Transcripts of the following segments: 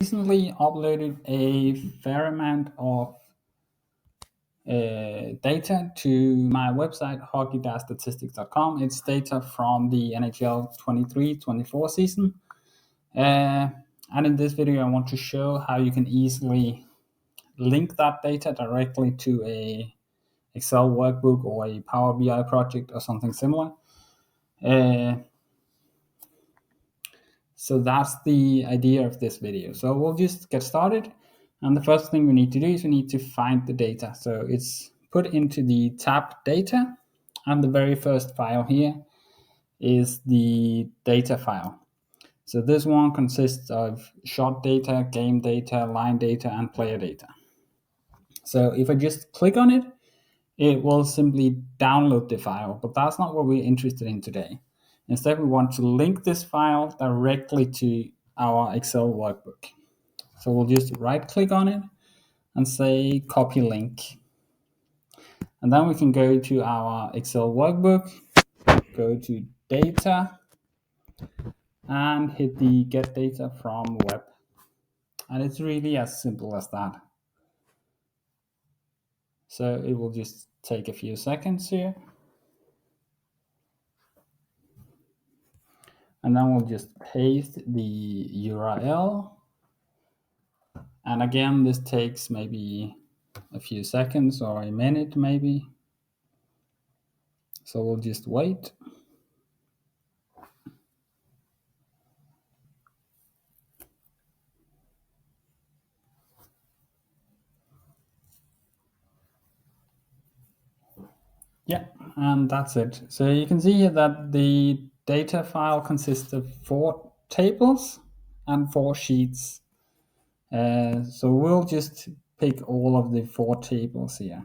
Recently uploaded a fair amount of data to my website, hockey-statistics.com. It's data from the NHL 23-24 season. And in this video, I want to show how you can easily link that data directly to a Excel workbook or a Power BI project or something similar. So that's the idea of this video. So we'll just get started. And the first thing we need to do is we need to find the data. So it's put into the tab data. And the very first file here is the data file. So this one consists of shot data, game data, line data, and player data. So if I just click on it, it will simply download the file, but that's not what we're interested in today. Instead, we want to link this file directly to our Excel workbook. So we'll just right click on it and say copy link. And then we can go to our Excel workbook, go to data, and hit the get data from web. And it's really as simple as that. So it will just take a few seconds here. And then we'll just paste the URL. And again, this takes maybe a few seconds or a minute maybe. So we'll just wait. Yeah, and that's it. So you can see here that the data file consists of 4 tables and 4 sheets. So we'll just pick all of the 4 tables here.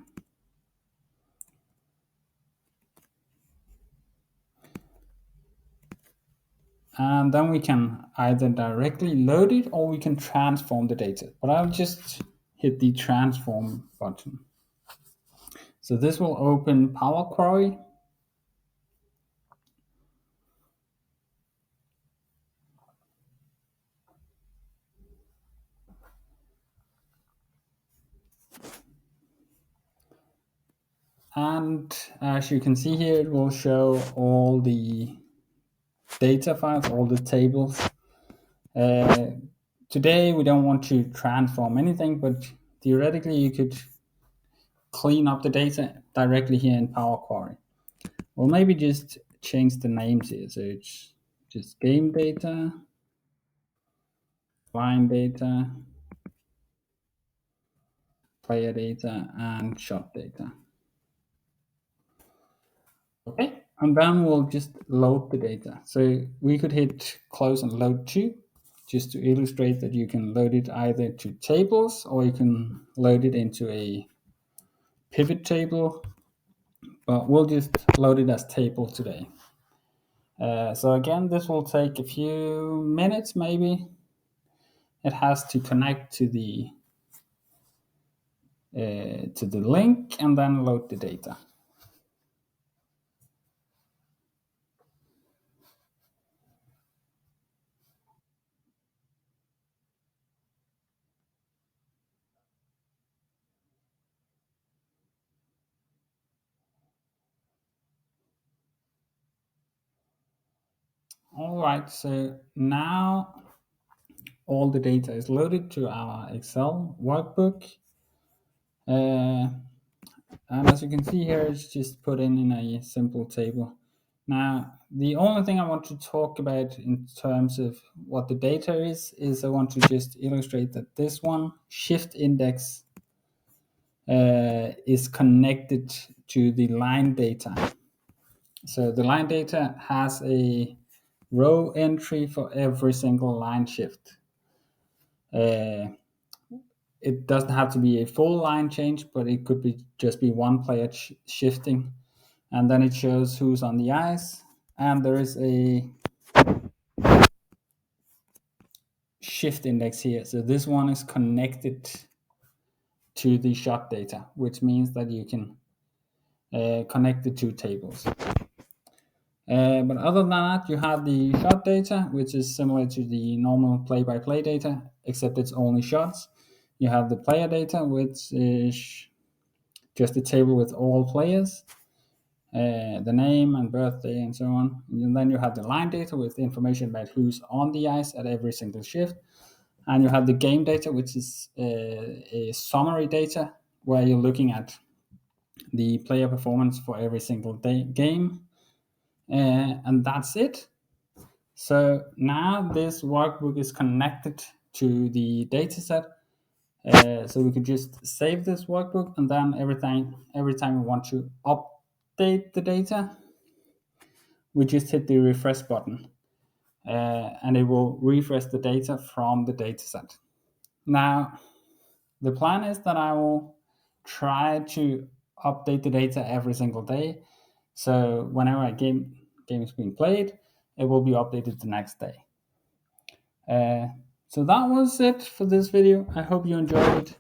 And then we can either directly load it or we can transform the data. But I'll just hit the transform button. So this will open Power Query. And as you can see here, it will show all the data files, all the tables. Today, we don't want to transform anything, but theoretically, you could clean up the data directly here in Power Query. Or maybe just change the names here. So it's just game data, line data, player data, and shot data. Okay, and then we'll just load the data. So we could hit close and load to, just to illustrate that you can load it either to tables or you can load it into a pivot table, but we'll just load it as table today. So again, this will take a few minutes maybe. It has to connect to the link and then load the data. All right, so now all the data is loaded to our Excel workbook. And as you can see here, it's just put in a simple table. Now, the only thing I want to talk about in terms of what the data is I want to just illustrate that this one, shift index, is connected to the line data. So the line data has a row entry for every single line shift. It doesn't have to be a full line change, but it could be just be one player shifting. And then it shows who's on the ice. And there is a shift index here. So this one is connected to the shot data, which means that you can connect the 2 tables. But other than that, you have the shot data, which is similar to the normal play-by-play data, except it's only shots. You have the player data, which is just a table with all players, the name and birthday and so on. And then you have the line data with information about who's on the ice at every single shift. And you have the game data, which is a summary data where you're looking at the player performance for every single game. And that's it. So now this workbook is connected to the dataset. So we could just save this workbook, and then every time we want to update the data, we just hit the refresh button, and it will refresh the data from the dataset. Now, the plan is that I will try to update the data every single day. So whenever a game is being played, it will be updated the next day. So that was it for this video. I hope you enjoyed it.